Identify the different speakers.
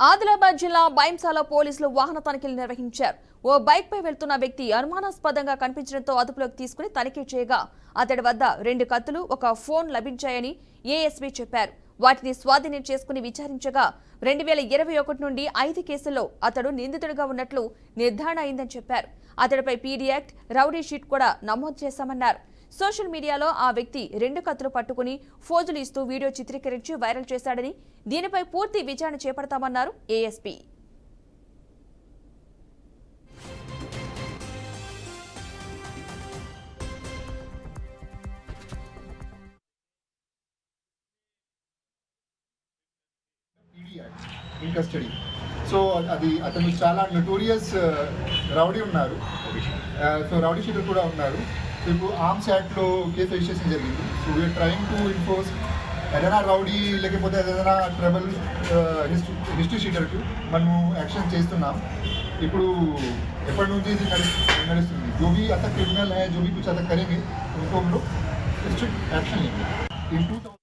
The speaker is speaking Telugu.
Speaker 1: ఆదిలాబాద్ జిల్లా బైంసాల పోలీసులు వాహన తనిఖీలు నిర్వహించారు. ఓ బైక్ పై వెళ్తున్న వ్యక్తి అనుమానాస్పదంగా కనిపించడంతో అదుపులోకి తీసుకుని తనిఖీ చేయగా అతడి వద్ద 2 కత్తులు, ఒక ఫోన్ లభించాయని ఏఎస్పీ చెప్పారు. వాటిని స్వాధీనం చేసుకుని విచారించగా 2021 నుండి 5 కేసుల్లో అతడు నిందితుడిగా ఉన్నట్లు నిర్ధారణ అయిందని చెప్పారు. అతడిపై పీడీ యాక్ట్, రౌడీ షీట్ కూడా నమోదు చేశామన్నారు. సోషల్ మీడియాలో ఆ వ్యక్తి 2 కత్తులు పట్టుకుని ఫోజులు ఇస్తూ వీడియో చిత్రీకరించి వైరల్ చేశాడని, దీనిపై పూర్తి విచారణ చేపడతామన్నారు ఏఎస్పీ.
Speaker 2: In custody. సో అది అతను చాలా నోటోరియస్ రౌడీ ఉన్నారు. సో రౌడీ షీటర్ కూడా ఉన్నారు. సో ఇప్పుడు ఆర్మ్స్ యాక్ట్లో కేసు రిజిస్ట్రేషన్ జరిగింది. So we are trying to enforce ఏదైనా రౌడీ లేకపోతే ఏదైనా ట్రబుల్ హిస్టరీ షీటర్కి మనము యాక్షన్ చేస్తున్నాం. ఇప్పుడు ఎప్పటి నుంచి ఇది నడుస్తుంది. जो भी आता क्रिमिनल है, जो भी कुछ आता करेंगे उनको हम लोग स्ट्रिक्ट एक्शन लेंगे.